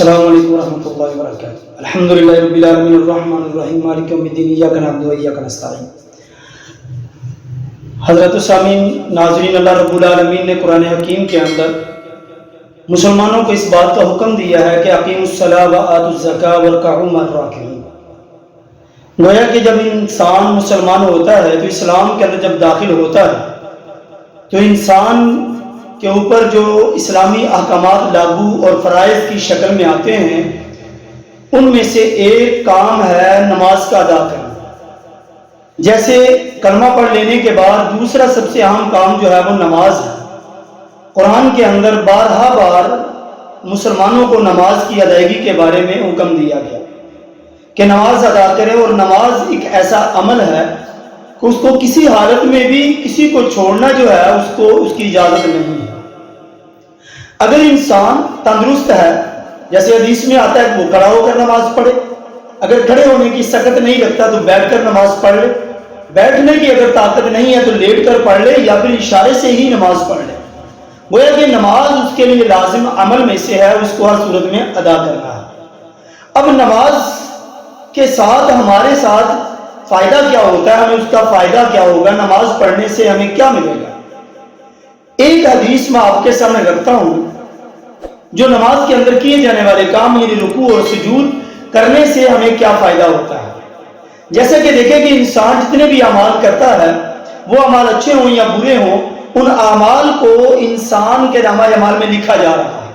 السلام علیکم ورحمۃ اللہ وبرکاتہ۔ الحمد للہ رب العالمین الرحمن الرحیم مالک یوم الدین ایاک نعبد و ایاک نستعین۔ حضرت سامعین، ناظرین، اللہ رب العالمین نے قرآن حکیم کے اندر مسلمانوں کو اس بات کا حکم دیا ہے کہ اقیموا الصلاۃ وآتوا الزکاۃ وارکعوا مع الراکعین۔ گویا کہ جب انسان مسلمان ہوتا ہے تو اسلام کے اندر جب داخل ہوتا ہے تو انسان کے اوپر جو اسلامی احکامات لاگو اور فرائض کی شکل میں آتے ہیں ان میں سے ایک کام ہے نماز کا ادا کرنا۔ جیسے کلمہ پڑھ لینے کے بعد دوسرا سب سے اہم کام جو ہے وہ نماز ہے۔ قرآن کے اندر بارہا بار مسلمانوں کو نماز کی ادائیگی کے بارے میں حکم دیا گیا کہ نماز ادا کرے، اور نماز ایک ایسا عمل ہے کہ اس کو کسی حالت میں بھی کسی کو چھوڑنا جو ہے اس کی اجازت نہیں ہے۔ اگر انسان تندرست ہے، جیسے حدیث میں آتا ہے کہ وہ کھڑا ہو کر نماز پڑھے، اگر کھڑے ہونے کی طاقت نہیں رکھتا تو بیٹھ کر نماز پڑھ لے، بیٹھنے کی اگر طاقت نہیں ہے تو لیٹ کر پڑھ لے یا پھر اشارے سے ہی نماز پڑھ لے۔ گویا کہ نماز اس کے لیے لازم عمل میں سے ہے، اس کو ہر صورت میں ادا کرنا ہے۔ اب نماز کے ساتھ ہمارے ساتھ فائدہ کیا ہوتا ہے، ہمیں اس کا فائدہ کیا ہوگا، نماز پڑھنے سے ہمیں کیا ملے گا؟ ایک حدیث میں آپ کے سامنے رکھتا ہوں جو نماز کے اندر کیے جانے والے کام یعنی رکوع اور سجود کرنے سے ہمیں کیا فائدہ ہوتا ہے۔ جیسے کہ دیکھیں کہ انسان جتنے بھی اعمال کرتا ہے، وہ اعمال اچھے ہوں یا برے ہوں، ان اعمال کو انسان کے نامہ اعمال میں لکھا جا رہا ہے۔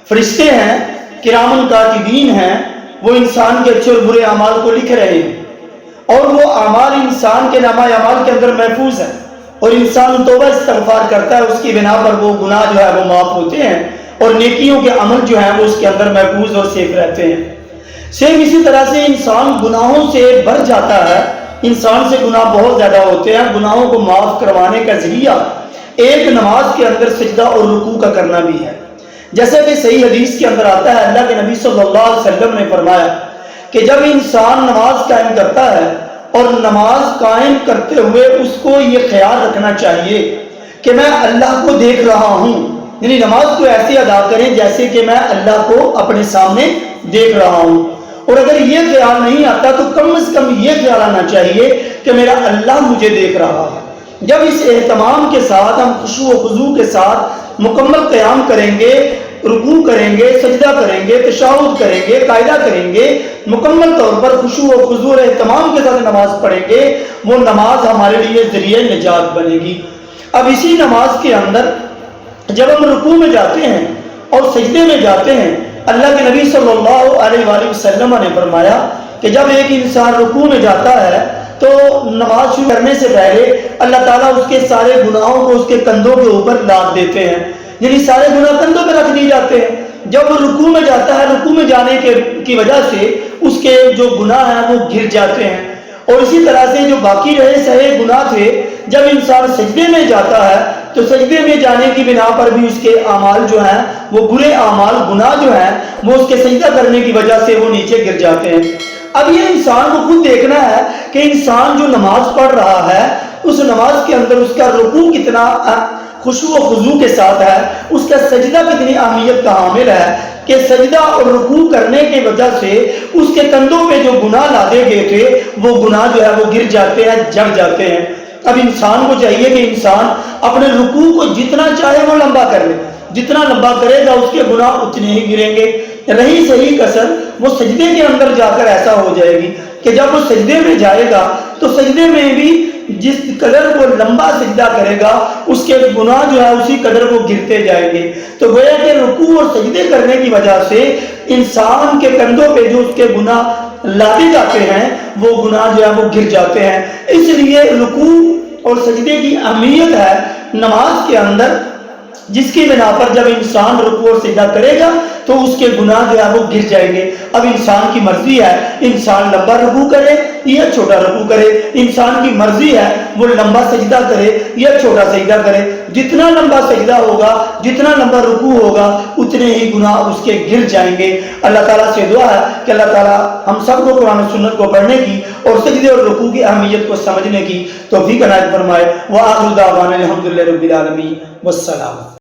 فرشتے ہیں، کرام کاتبین ہیں، وہ انسان کے اچھے اور برے اعمال کو لکھ رہے ہیں، اور وہ اعمال انسان کے نامہ اعمال کے اندر محفوظ ہے، اور انسان توبہ استغفار کرتا ہے، اس کی بنا پر وہ گناہ جو ہے وہ معاف ہوتے ہیں، اور نیکیوں کے عمل جو ہیں وہ اس کے اندر محفوظ اور سیف رہتے ہیں۔ سیم اسی طرح سے انسان گناہوں سے بھر جاتا ہے، انسان سے گناہ بہت زیادہ ہوتے ہیں، گناہوں کو معاف کروانے کا ذریعہ ایک نماز کے اندر سجدہ اور رکوع کا کرنا بھی ہے۔ جیسے کہ صحیح حدیث کے اندر آتا ہے، اللہ کے نبی صلی اللہ علیہ وسلم نے فرمایا کہ جب انسان نماز قائم کرتا ہے اور نماز قائم کرتے ہوئے اس کو یہ خیال رکھنا چاہیے کہ میں اللہ کو دیکھ رہا ہوں، یعنی نماز کو ایسے ادا کریں جیسے کہ میں اللہ کو اپنے سامنے دیکھ رہا ہوں۔ اور اگر یہ خیال نہیں آتا تو کم از کم یہ خیال آنا چاہیے کہ میرا اللہ مجھے دیکھ رہا ہے۔ جب اس اہتمام کے ساتھ ہم خشوع و خضوع کے ساتھ مکمل قیام کریں گے، رکوع کریں گے، سجدہ کریں گے، تشہد کریں گے، قاعدہ کریں گے، مکمل طور پر خشوع و خضوع اور اہتمام کے ساتھ نماز پڑھیں گے، وہ نماز ہمارے لیے ذریعہ نجات بنے گی۔ اب اسی نماز کے اندر جب ہم رکوع میں جاتے ہیں اور سجدے میں جاتے ہیں، اللہ کے نبی صلی اللہ علیہ وآلہ وسلم نے فرمایا کہ جب ایک انسان رکوع میں جاتا ہے تو نماز شروع کرنے سے پہلے اللہ تعالیٰ اس کے سارے گناہوں کو اس کے کندھوں کے اوپر لاد دیتے ہیں، یعنی سارے گناہ کندھوں پہ رکھ دیے جاتے ہیں۔ جب وہ رکوع میں جاتا ہے، رکوع میں جانے کی وجہ سے اس کے جو گناہ ہیں وہ گر جاتے ہیں، اور اسی طرح سے جو باقی رہے سہے گناہ تھے، جب انسان سجدے میں جاتا ہے تو سجدے میں جانے کی بنا پر بھی اس کے اعمال جو ہیں وہ برے اعمال، گناہ جو ہیں وہ اس کے سجدہ کرنے کی وجہ سے وہ نیچے گر جاتے ہیں۔ اب یہ انسان کو خود دیکھنا ہے کہ انسان جو نماز پڑھ رہا ہے اس نماز کے اندر اس کا رکوع کتنا خشوع و خضوع کے ساتھ ہے، اس کا سجدہ کتنی اہمیت کا حامل ہے کہ سجدہ اور رکوع کرنے کی وجہ سے اس کے کندھوں پہ جو گناہ لادے گئے تھے وہ گناہ جو ہے وہ گر جاتے ہیں، جگ جاتے ہیں۔ اب انسان کو چاہیے کہ انسان اپنے رکوع کو جتنا چاہے وہ لمبا کر لے، جتنا لمبا کرے گا اس کے گناہ اتنے ہی گریں گے۔ رہی صحیح کسر وہ سجدے کے اندر جا کر ایسا ہو جائے گی کہ جب وہ سجدے میں جائے گا تو سجدے میں بھی جس قدر وہ لمبا سجدہ کرے گا اس کے گناہ جو ہے اسی قدر وہ گرتے جائیں گے۔ تو گویا کہ رکوع اور سجدے کرنے کی وجہ سے انسان کے کندھوں پہ جو اس کے گناہ لادے جاتے ہیں وہ گناہ جو ہے وہ گر جاتے ہیں۔ اس لیے رکوع اور سجدے کی اہمیت ہے نماز کے اندر، جس کی بنا پر جب انسان رکوع اور سجدہ کرے گا تو اس کے گناہ جو ہے وہ گر جائیں گے۔ اب انسان کی مرضی ہے انسان لمبا رکوع کرے یا چھوٹا رکوع کرے، انسان کی مرضی ہے وہ لمبا سجدہ کرے یا چھوٹا سجدہ کرے۔ جتنا لمبا سجدہ ہوگا، جتنا لمبا رکوع ہوگا، اتنے ہی گناہ اس کے گر جائیں گے۔ اللہ تعالیٰ سے دعا ہے کہ اللہ تعالیٰ ہم سب کو قرآن و سنت کو پڑھنے کی اور سجدے اور رکوع کی اہمیت کو سمجھنے کی توفیق عنایت فرمائے۔ وآخر دعوانا الحمدللہ رب العالمین، والسلام۔